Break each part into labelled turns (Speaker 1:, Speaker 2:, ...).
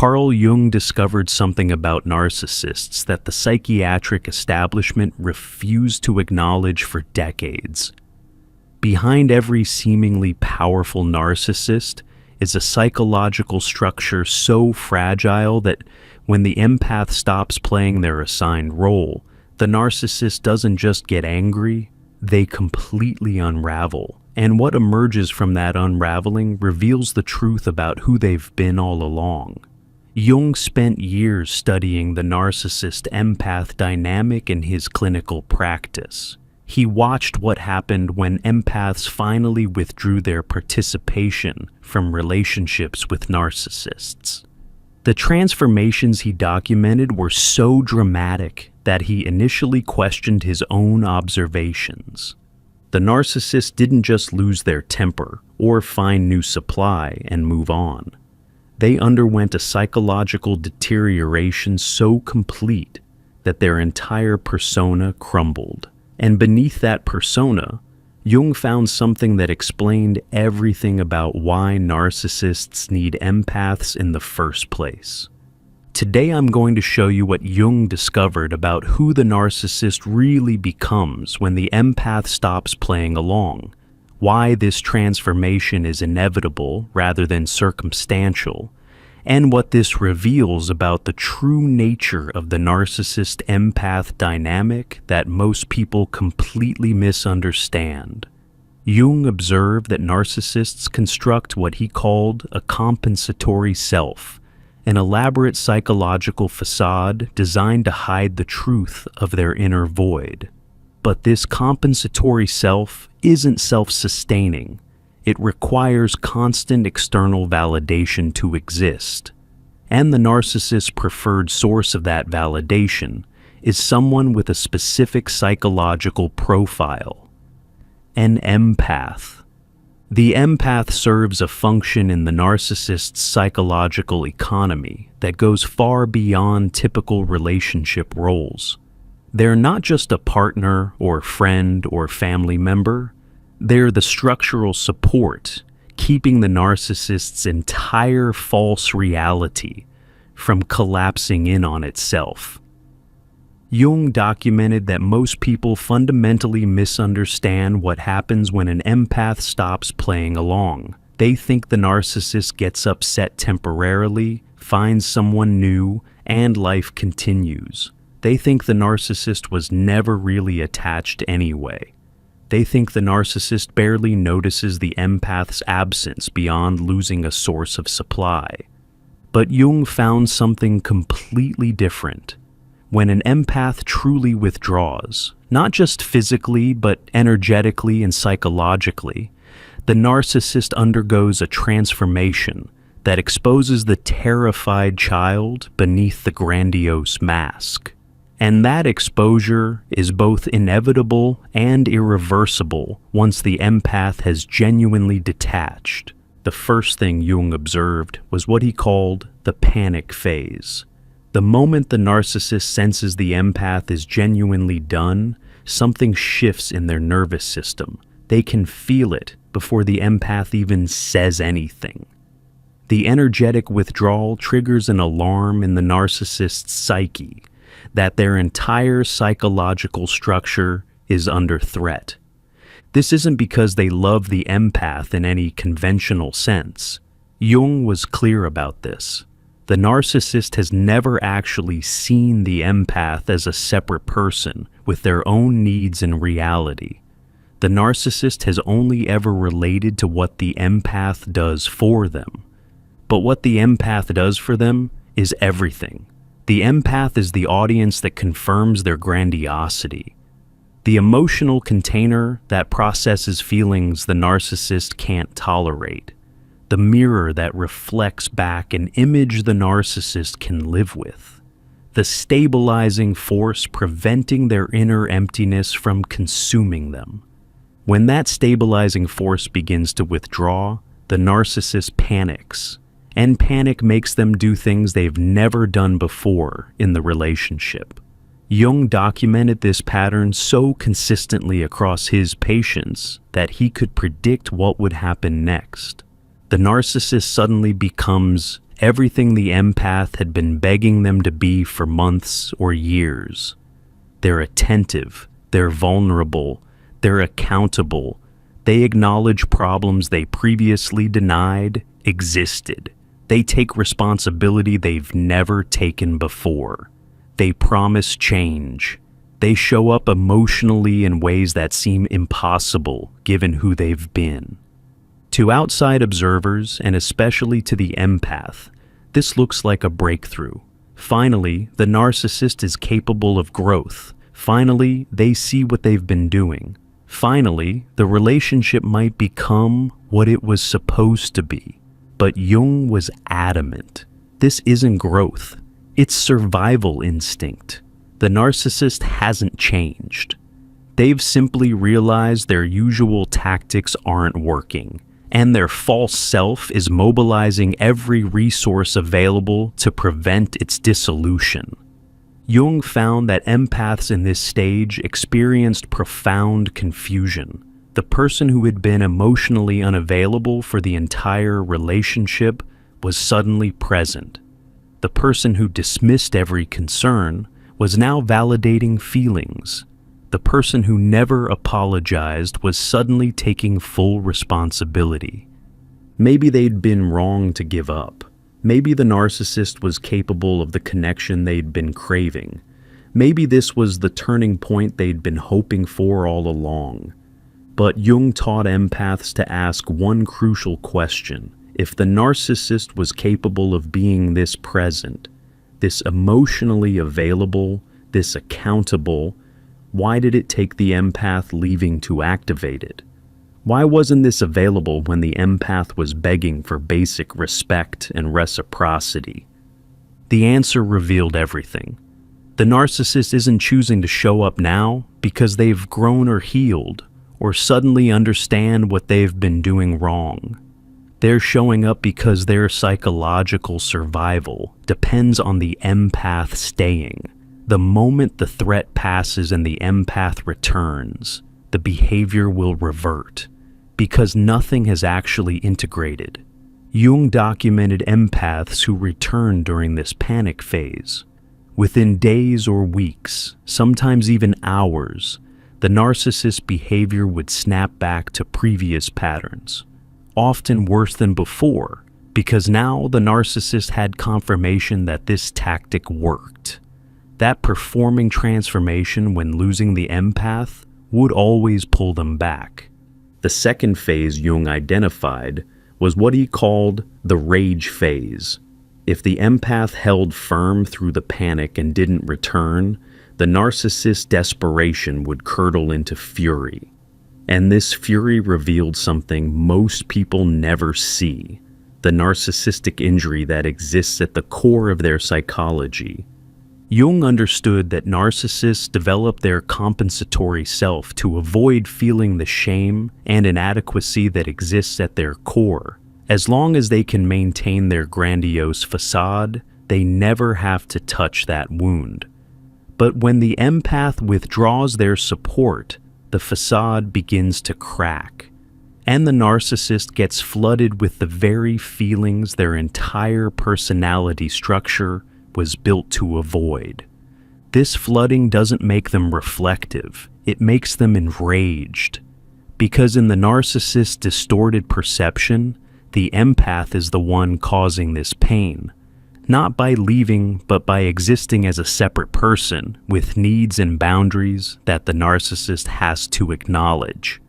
Speaker 1: Carl Jung discovered something about narcissists that the psychiatric establishment refused to acknowledge for decades. Behind every seemingly powerful narcissist is a psychological structure so fragile that when the empath stops playing their assigned role, the narcissist doesn't just get angry, they completely unravel. And what emerges from that unraveling reveals the truth about who they've been all along. Jung spent years studying the narcissist-empath dynamic in his clinical practice. He watched what happened when empaths finally withdrew their participation from relationships with narcissists. The transformations he documented were so dramatic that he initially questioned his own observations. The narcissists didn't just lose their temper or find new supply and move on. They underwent a psychological deterioration so complete that their entire persona crumbled. And beneath that persona, Jung found something that explained everything about why narcissists need empaths in the first place. Today I'm going to show you what Jung discovered about who the narcissist really becomes when the empath stops playing along, why this transformation is inevitable rather than circumstantial, and what this reveals about the true nature of the narcissist-empath dynamic that most people completely misunderstand. Jung observed that narcissists construct what he called a compensatory self, an elaborate psychological facade designed to hide the truth of their inner void. But this compensatory self isn't self-sustaining. It requires constant external validation to exist. And the narcissist's preferred source of that validation is someone with a specific psychological profile: an empath. The empath serves a function in the narcissist's psychological economy that goes far beyond typical relationship roles. They're not just a partner or friend or family member. They're the structural support keeping the narcissist's entire false reality from collapsing in on itself. Jung documented that most people fundamentally misunderstand what happens when an empath stops playing along. They think the narcissist gets upset temporarily, finds someone new, and life continues. They think the narcissist was never really attached anyway. They think the narcissist barely notices the empath's absence beyond losing a source of supply. But Jung found something completely different. When an empath truly withdraws, not just physically but energetically and psychologically, the narcissist undergoes a transformation that exposes the terrified child beneath the grandiose mask. And that exposure is both inevitable and irreversible once the empath has genuinely detached. The first thing Jung observed was what he called the panic phase. The moment the narcissist senses the empath is genuinely done, something shifts in their nervous system. They can feel it before the empath even says anything. The energetic withdrawal triggers an alarm in the narcissist's psyche that their entire psychological structure is under threat. This isn't because they love the empath in any conventional sense. Jung was clear about this. The narcissist has never actually seen the empath as a separate person with their own needs and reality. The narcissist has only ever related to what the empath does for them. But what the empath does for them is everything. The empath is the audience that confirms their grandiosity, the emotional container that processes feelings the narcissist can't tolerate, the mirror that reflects back an image the narcissist can live with, the stabilizing force preventing their inner emptiness from consuming them. When that stabilizing force begins to withdraw, the narcissist panics. And panic makes them do things they've never done before in the relationship. Jung documented this pattern so consistently across his patients that he could predict what would happen next. The narcissist suddenly becomes everything the empath had been begging them to be for months or years. They're attentive, they're vulnerable, they're accountable, they acknowledge problems they previously denied existed. They take responsibility they've never taken before. They promise change. They show up emotionally in ways that seem impossible given who they've been. To outside observers, and especially to the empath, this looks like a breakthrough. Finally, the narcissist is capable of growth. Finally, they see what they've been doing. Finally, the relationship might become what it was supposed to be. But Jung was adamant. This isn't growth. It's survival instinct. The narcissist hasn't changed. They've simply realized their usual tactics aren't working, and their false self is mobilizing every resource available to prevent its dissolution. Jung found that empaths in this stage experienced profound confusion. The person who had been emotionally unavailable for the entire relationship was suddenly present. The person who dismissed every concern was now validating feelings. The person who never apologized was suddenly taking full responsibility. Maybe they'd been wrong to give up. Maybe the narcissist was capable of the connection they'd been craving. Maybe this was the turning point they'd been hoping for all along. But Jung taught empaths to ask one crucial question. If the narcissist was capable of being this present, this emotionally available, this accountable, why did it take the empath leaving to activate it? Why wasn't this available when the empath was begging for basic respect and reciprocity? The answer revealed everything. The narcissist isn't choosing to show up now because they've grown or healed, or suddenly understand what they've been doing wrong. They're showing up because their psychological survival depends on the empath staying. The moment the threat passes and the empath returns, the behavior will revert, because nothing has actually integrated. Jung documented empaths who returned during this panic phase. Within days or weeks, sometimes even hours, the narcissist's behavior would snap back to previous patterns, often worse than before, because now the narcissist had confirmation that this tactic worked. That performing transformation when losing the empath would always pull them back. The second phase Jung identified was what he called the rage phase. If the empath held firm through the panic and didn't return, the narcissist's desperation would curdle into fury. And this fury revealed something most people never see: the narcissistic injury that exists at the core of their psychology. Jung understood that narcissists develop their compensatory self to avoid feeling the shame and inadequacy that exists at their core. As long as they can maintain their grandiose facade, they never have to touch that wound. But when the empath withdraws their support, the facade begins to crack, and the narcissist gets flooded with the very feelings their entire personality structure was built to avoid. This flooding doesn't make them reflective, it makes them enraged. Because in the narcissist's distorted perception, the empath is the one causing this pain, not by leaving, but by existing as a separate person with needs and boundaries that the narcissist has to acknowledge.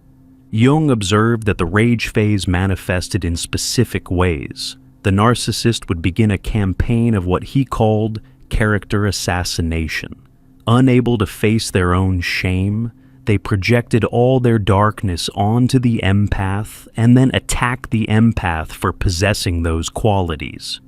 Speaker 1: Jung observed that the rage phase manifested in specific ways. The narcissist would begin a campaign of what he called character assassination. Unable to face their own shame, they projected all their darkness onto the empath and then attacked the empath for possessing those qualities.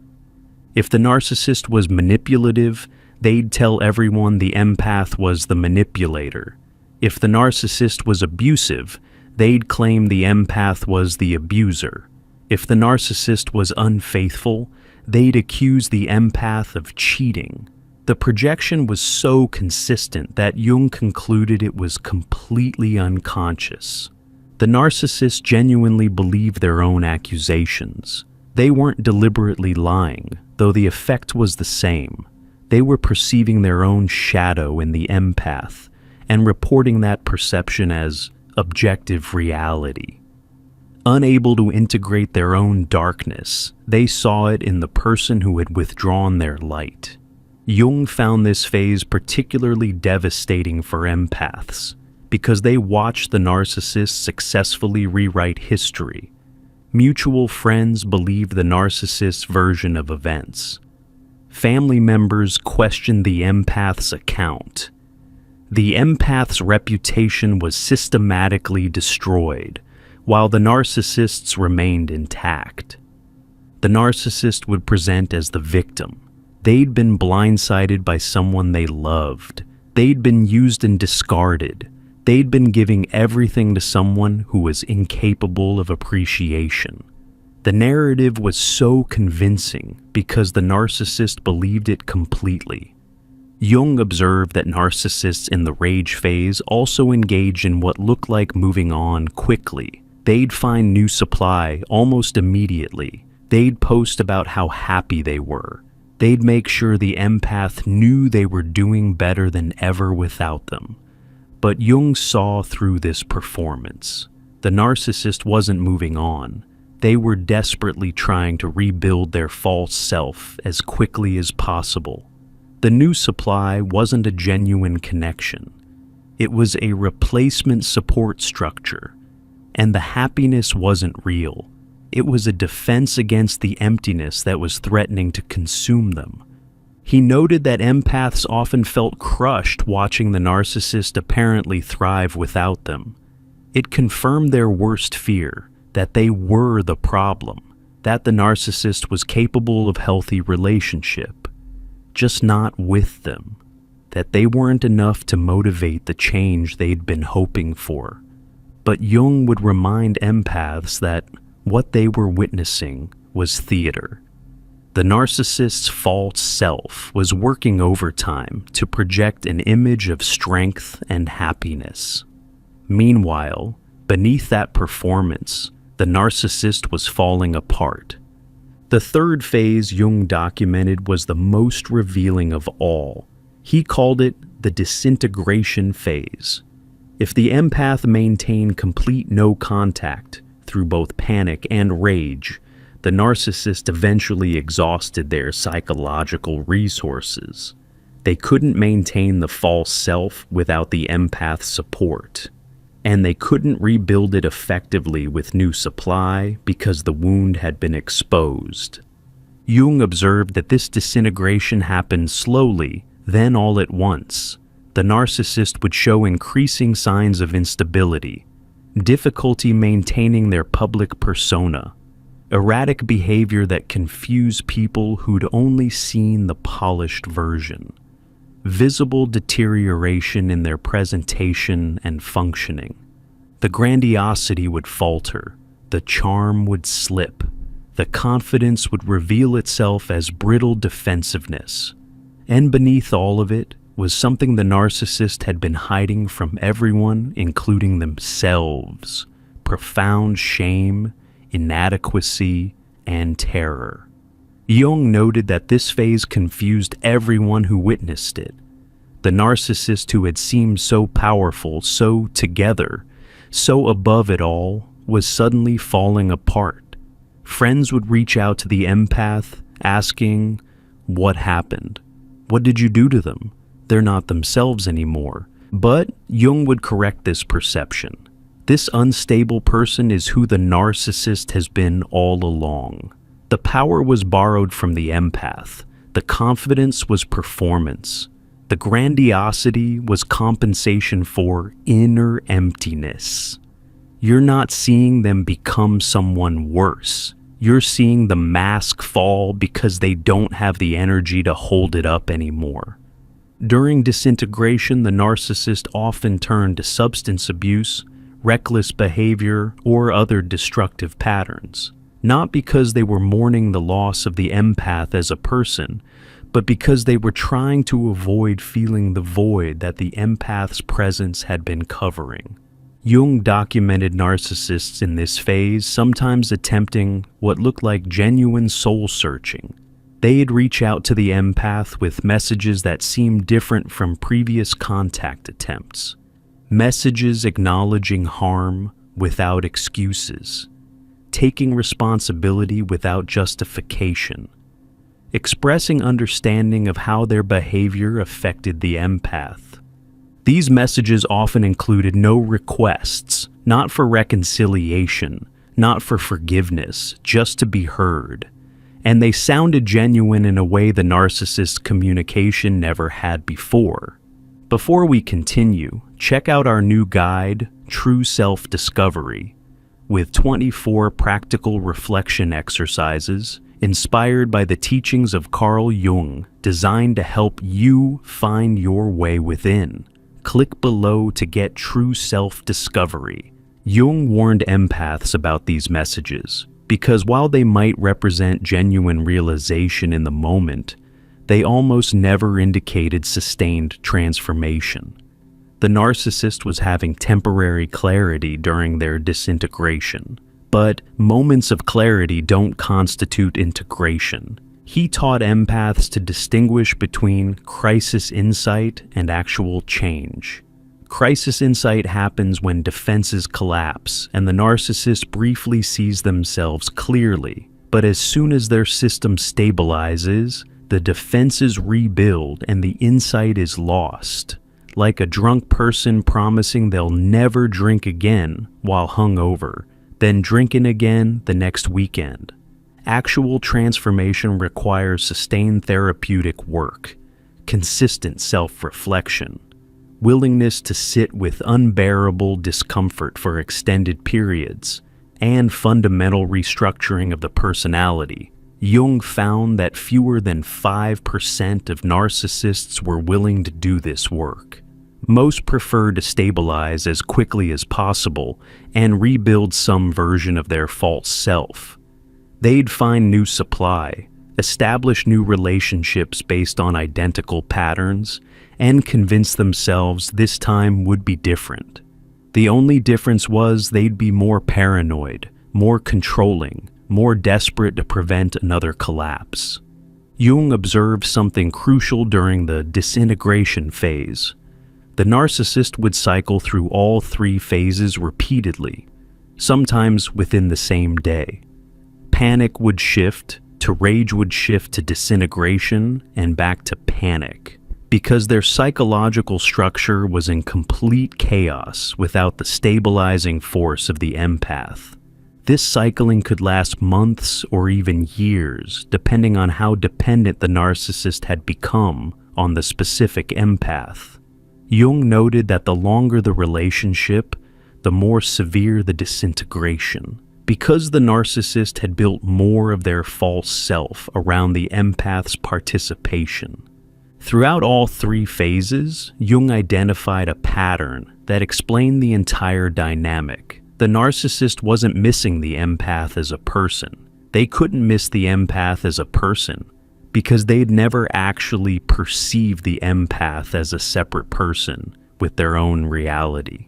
Speaker 1: If the narcissist was manipulative, they'd tell everyone the empath was the manipulator. If the narcissist was abusive, they'd claim the empath was the abuser. If the narcissist was unfaithful, they'd accuse the empath of cheating. The projection was so consistent that Jung concluded it was completely unconscious. The narcissists genuinely believed their own accusations. They weren't deliberately lying, though the effect was the same. They were perceiving their own shadow in the empath and reporting that perception as objective reality. Unable to integrate their own darkness, they saw it in the person who had withdrawn their light. Jung found this phase particularly devastating for empaths because they watched the narcissist successfully rewrite history. Mutual friends believed the narcissist's version of events. Family members questioned the empath's account. The empath's reputation was systematically destroyed, while the narcissists remained intact. The narcissist would present as the victim. They'd been blindsided by someone they loved. They'd been used and discarded. They'd been giving everything to someone who was incapable of appreciation. The narrative was so convincing because the narcissist believed it completely. Jung observed that narcissists in the rage phase also engage in what looked like moving on quickly. They'd find new supply almost immediately. They'd post about how happy they were. They'd make sure the empath knew they were doing better than ever without them. But Jung saw through this performance. The narcissist wasn't moving on. They were desperately trying to rebuild their false self as quickly as possible. The new supply wasn't a genuine connection. It was a replacement support structure. And the happiness wasn't real. It was a defense against the emptiness that was threatening to consume them. He noted that empaths often felt crushed watching the narcissist apparently thrive without them. It confirmed their worst fear, that they were the problem, that the narcissist was capable of healthy relationship, just not with them, that they weren't enough to motivate the change they'd been hoping for. But Jung would remind empaths that what they were witnessing was theater. The narcissist's false self was working overtime to project an image of strength and happiness. Meanwhile, beneath that performance, the narcissist was falling apart. The third phase Jung documented was the most revealing of all. He called it the disintegration phase. If the empath maintained complete no contact through both panic and rage, the narcissist eventually exhausted their psychological resources. They couldn't maintain the false self without the empath's support, and they couldn't rebuild it effectively with new supply because the wound had been exposed. Jung observed that this disintegration happened slowly, then all at once. The narcissist would show increasing signs of instability, difficulty maintaining their public persona, erratic behavior that confused people who'd only seen the polished version, visible deterioration in their presentation and functioning. The grandiosity would falter, the charm would slip, the confidence would reveal itself as brittle defensiveness, and beneath all of it was something the narcissist had been hiding from everyone, including themselves: profound shame, inadequacy, and terror. Jung noted that this phase confused everyone who witnessed it. The narcissist who had seemed so powerful, so together, so above it all, was suddenly falling apart. Friends would reach out to the empath, asking, "What happened? What did you do to them? They're not themselves anymore." But Jung would correct this perception. This unstable person is who the narcissist has been all along. The power was borrowed from the empath. The confidence was performance. The grandiosity was compensation for inner emptiness. You're not seeing them become someone worse. You're seeing the mask fall because they don't have the energy to hold it up anymore. During disintegration, the narcissist often turned to substance abuse, reckless behavior, or other destructive patterns. Not because they were mourning the loss of the empath as a person, but because they were trying to avoid feeling the void that the empath's presence had been covering. Jung documented narcissists in this phase sometimes attempting what looked like genuine soul-searching. They'd reach out to the empath with messages that seemed different from previous contact attempts. Messages acknowledging harm without excuses, taking responsibility without justification, expressing understanding of how their behavior affected the empath. These messages often included no requests, not for reconciliation, not for forgiveness, just to be heard. And they sounded genuine in a way the narcissist's communication never had before. Before we continue, check out our new guide, True Self-Discovery, with 24 practical reflection exercises inspired by the teachings of Carl Jung, designed to help you find your way within. Click below to get True Self-Discovery. Jung warned empaths about these messages, because while they might represent genuine realization in the moment, they almost never indicated sustained transformation. The narcissist was having temporary clarity during their disintegration, but moments of clarity don't constitute integration. He taught empaths to distinguish between crisis insight and actual change. Crisis insight happens when defenses collapse and the narcissist briefly sees themselves clearly, but as soon as their system stabilizes, the defenses rebuild and the insight is lost, like a drunk person promising they'll never drink again while hungover, then drinking again the next weekend. Actual transformation requires sustained therapeutic work, consistent self-reflection, willingness to sit with unbearable discomfort for extended periods, and fundamental restructuring of the personality. Jung found that fewer than 5% of narcissists were willing to do this work. Most prefer to stabilize as quickly as possible and rebuild some version of their false self. They'd find new supply, establish new relationships based on identical patterns, and convince themselves this time would be different. The only difference was they'd be more paranoid, more controlling, more desperate to prevent another collapse. Jung observed something crucial during the disintegration phase. The narcissist would cycle through all three phases repeatedly, sometimes within the same day. Panic would shift to rage, would shift to disintegration, and back to panic, because their psychological structure was in complete chaos without the stabilizing force of the empath. This cycling could last months or even years, depending on how dependent the narcissist had become on the specific empath. Jung noted that the longer the relationship, the more severe the disintegration, because the narcissist had built more of their false self around the empath's participation. Throughout all three phases, Jung identified a pattern that explained the entire dynamic. The narcissist wasn't missing the empath as a person. They couldn't miss the empath as a person because they'd never actually perceived the empath as a separate person with their own reality.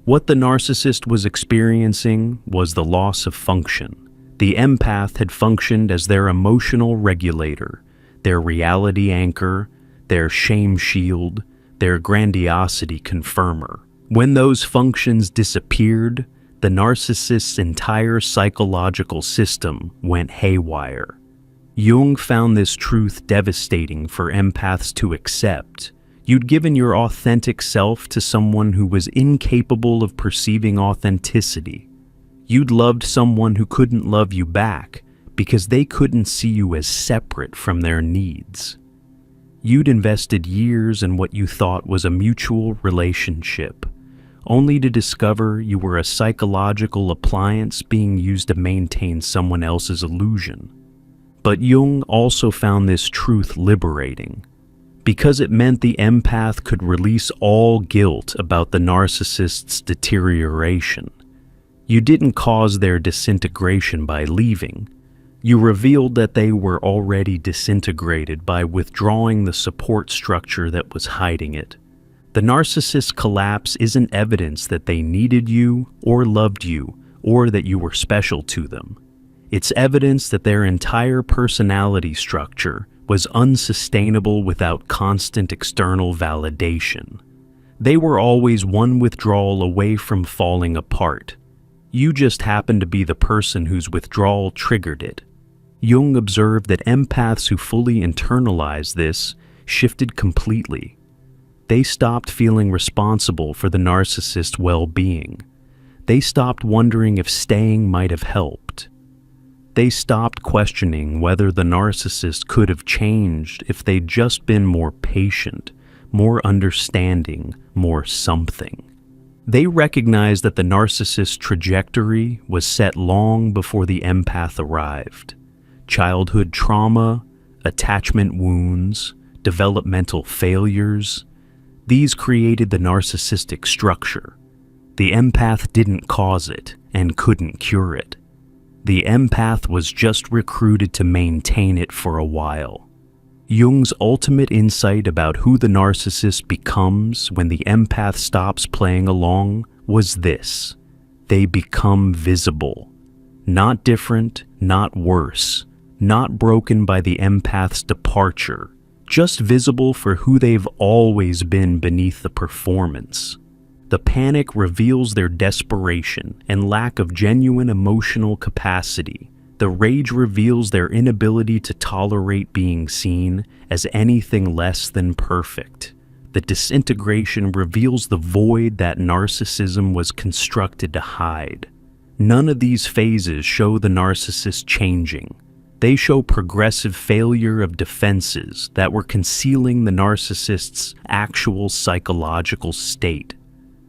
Speaker 1: What the narcissist was experiencing was the loss of function. The empath had functioned as their emotional regulator, their reality anchor, their shame shield, their grandiosity confirmer. When those functions disappeared, the narcissist's entire psychological system went haywire. Jung found this truth devastating for empaths to accept. You'd given your authentic self to someone who was incapable of perceiving authenticity. You'd loved someone who couldn't love you back because they couldn't see you as separate from their needs. You'd invested years in what you thought was a mutual relationship, only to discover you were a psychological appliance being used to maintain someone else's illusion. But Jung also found this truth liberating, because it meant the empath could release all guilt about the narcissist's deterioration. You didn't cause their disintegration by leaving. You revealed that they were already disintegrated by withdrawing the support structure that was hiding it. The narcissist's collapse isn't evidence that they needed you or loved you or that you were special to them. It's evidence that their entire personality structure was unsustainable without constant external validation. They were always one withdrawal away from falling apart. You just happened to be the person whose withdrawal triggered it. Jung observed that empaths who fully internalized this shifted completely. They stopped feeling responsible for the narcissist's well-being. They stopped wondering if staying might have helped. They stopped questioning whether the narcissist could have changed if they'd just been more patient, more understanding, more something. They recognized that the narcissist's trajectory was set long before the empath arrived. Childhood trauma, attachment wounds, developmental failures, these created the narcissistic structure. The empath didn't cause it and couldn't cure it. The empath was just recruited to maintain it for a while. Jung's ultimate insight about who the narcissist becomes when the empath stops playing along was this: they become visible. Not different, not worse, not broken by the empath's departure, just visible for who they've always been beneath the performance. The panic reveals their desperation and lack of genuine emotional capacity. The rage reveals their inability to tolerate being seen as anything less than perfect. The disintegration reveals the void that narcissism was constructed to hide. None of these phases show the narcissist changing. They show progressive failure of defenses that were concealing the narcissist's actual psychological state.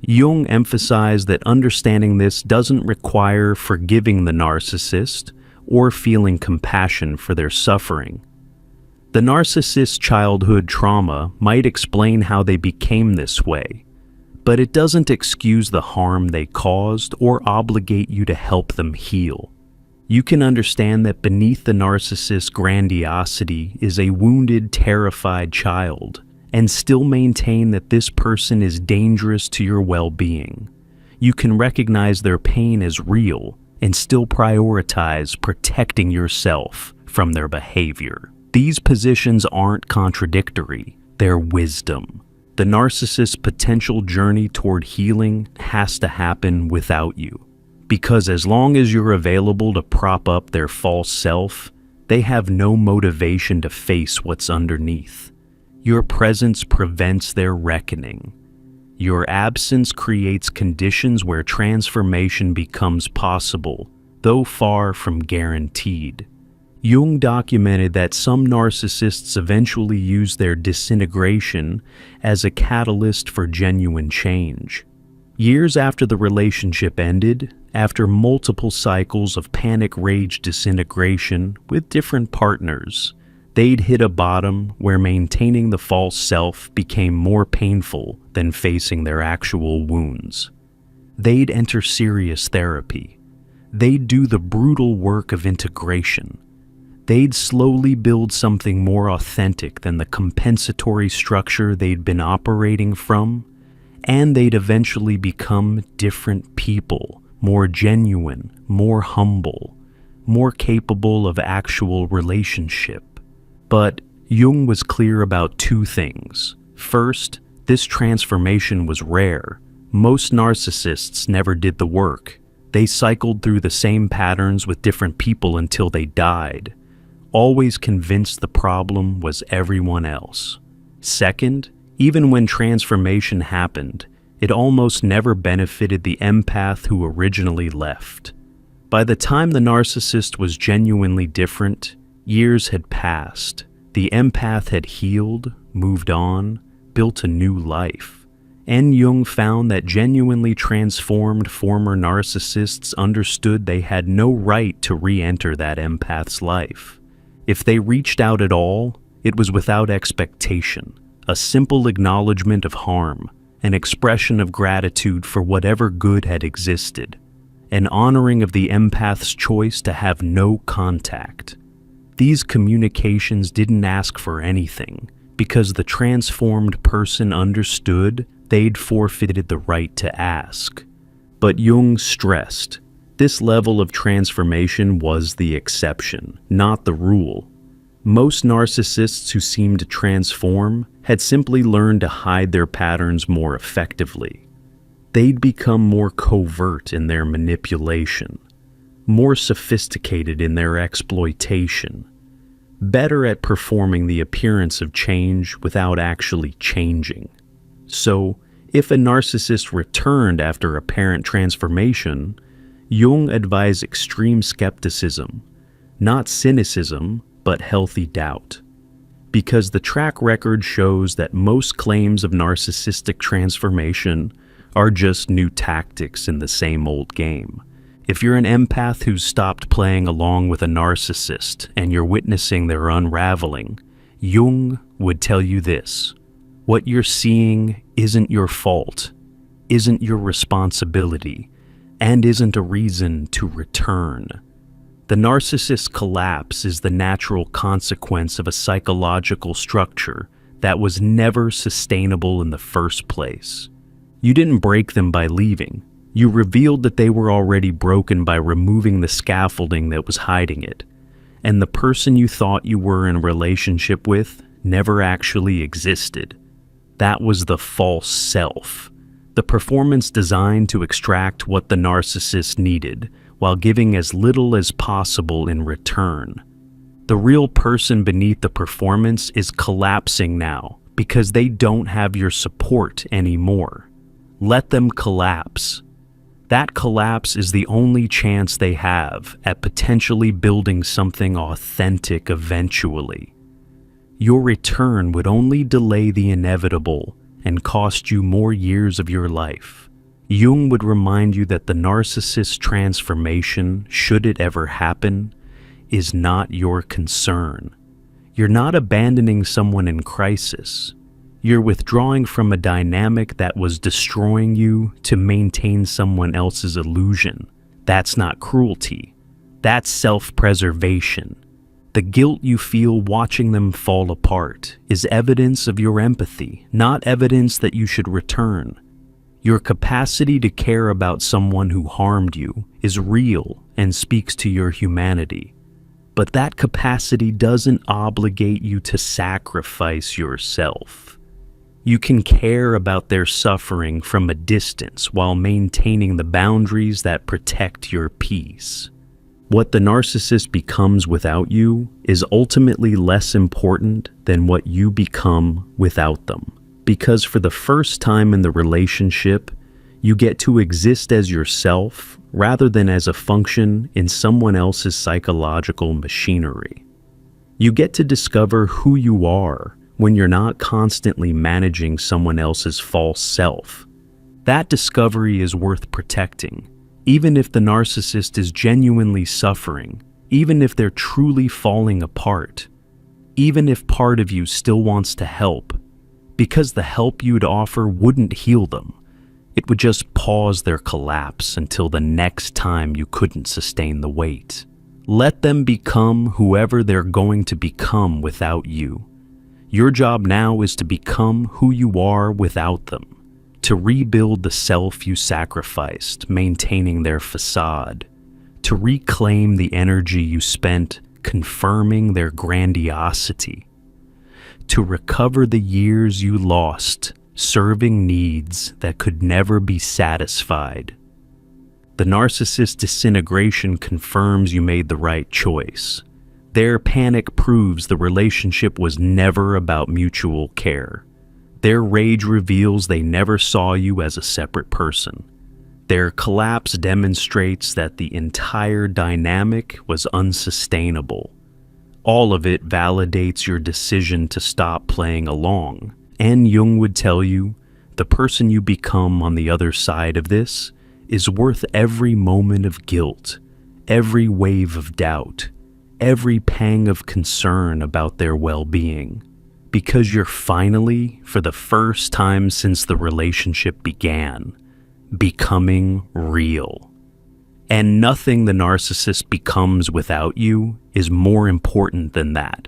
Speaker 1: Jung emphasized that understanding this doesn't require forgiving the narcissist or feeling compassion for their suffering. The narcissist's childhood trauma might explain how they became this way, but it doesn't excuse the harm they caused or obligate you to help them heal. You can understand that beneath the narcissist's grandiosity is a wounded, terrified child, and still maintain that this person is dangerous to your well-being. You can recognize their pain as real and still prioritize protecting yourself from their behavior. These positions aren't contradictory, they're wisdom. The narcissist's potential journey toward healing has to happen without you, because as long as you're available to prop up their false self, they have no motivation to face what's underneath. Your presence prevents their reckoning. Your absence creates conditions where transformation becomes possible, though far from guaranteed. Jung documented that some narcissists eventually use their disintegration as a catalyst for genuine change. Years after the relationship ended, after multiple cycles of panic rage disintegration with different partners, they'd hit a bottom where maintaining the false self became more painful than facing their actual wounds. They'd enter serious therapy. They'd do the brutal work of integration. They'd slowly build something more authentic than the compensatory structure they'd been operating from, and they'd eventually become different people, more genuine, more humble, more capable of actual relationship. But Jung was clear about two things. First, this transformation was rare. Most narcissists never did the work. They cycled through the same patterns with different people until they died, always convinced the problem was everyone else. Second, even when transformation happened, it almost never benefited the empath who originally left. By the time the narcissist was genuinely different, years had passed. The empath had healed, moved on, built a new life. And Jung found that genuinely transformed former narcissists understood they had no right to re-enter that empath's life. If they reached out at all, it was without expectation, a simple acknowledgement of harm, an expression of gratitude for whatever good had existed, an honoring of the empath's choice to have no contact. These communications didn't ask for anything, because the transformed person understood they'd forfeited the right to ask. But Jung stressed, this level of transformation was the exception, not the rule. Most narcissists who seemed to transform had simply learned to hide their patterns more effectively. They'd become more covert in their manipulation, more sophisticated in their exploitation, better at performing the appearance of change without actually changing. So, if a narcissist returned after apparent transformation, Jung advised extreme skepticism, not cynicism, but healthy doubt. Because the track record shows that most claims of narcissistic transformation are just new tactics in the same old game. If you're an empath who's stopped playing along with a narcissist and you're witnessing their unraveling, Jung would tell you this: what you're seeing isn't your fault, isn't your responsibility, and isn't a reason to return. The narcissist's collapse is the natural consequence of a psychological structure that was never sustainable in the first place. You didn't break them by leaving. You revealed that they were already broken by removing the scaffolding that was hiding it. And the person you thought you were in a relationship with never actually existed. That was the false self, the performance designed to extract what the narcissist needed, while giving as little as possible in return. The real person beneath the performance is collapsing now because they don't have your support anymore. Let them collapse. That collapse is the only chance they have at potentially building something authentic eventually. Your return would only delay the inevitable and cost you more years of your life. Jung would remind you that the narcissist's transformation, should it ever happen, is not your concern. You're not abandoning someone in crisis. You're withdrawing from a dynamic that was destroying you to maintain someone else's illusion. That's not cruelty. That's self-preservation. The guilt you feel watching them fall apart is evidence of your empathy, not evidence that you should return. Your capacity to care about someone who harmed you is real and speaks to your humanity. But that capacity doesn't obligate you to sacrifice yourself. You can care about their suffering from a distance while maintaining the boundaries that protect your peace. What the narcissist becomes without you is ultimately less important than what you become without them. Because for the first time in the relationship, you get to exist as yourself rather than as a function in someone else's psychological machinery. You get to discover who you are when you're not constantly managing someone else's false self. That discovery is worth protecting, even if the narcissist is genuinely suffering, even if they're truly falling apart, even if part of you still wants to help, because the help you'd offer wouldn't heal them. It would just pause their collapse until the next time you couldn't sustain the weight. Let them become whoever they're going to become without you. Your job now is to become who you are without them, to rebuild the self you sacrificed, maintaining their facade, to reclaim the energy you spent confirming their grandiosity, to recover the years you lost serving needs that could never be satisfied. The narcissist's disintegration confirms you made the right choice. Their panic proves the relationship was never about mutual care. Their rage reveals they never saw you as a separate person. Their collapse demonstrates that the entire dynamic was unsustainable. All of it validates your decision to stop playing along. And Jung would tell you, the person you become on the other side of this is worth every moment of guilt, every wave of doubt, every pang of concern about their well-being, because you're finally, for the first time since the relationship began, becoming real. And nothing the narcissist becomes without you is more important than that.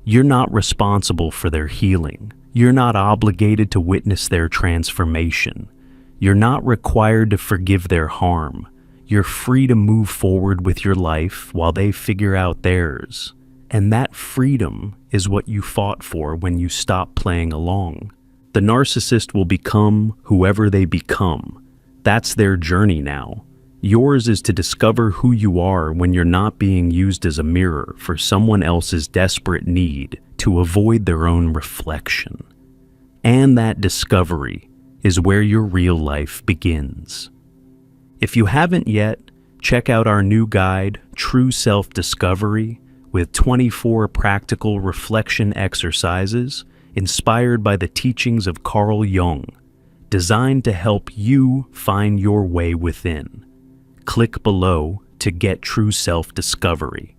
Speaker 1: You're not responsible for their healing. You're not obligated to witness their transformation. You're not required to forgive their harm. You're free to move forward with your life while they figure out theirs. And that freedom is what you fought for when you stop playing along. The narcissist will become whoever they become. That's their journey now. Yours is to discover who you are when you're not being used as a mirror for someone else's desperate need to avoid their own reflection. And that discovery is where your real life begins. If you haven't yet, check out our new guide, True Self-Discovery, with 24 practical reflection exercises inspired by the teachings of Carl Jung, designed to help you find your way within. Click below to get True Self-Discovery.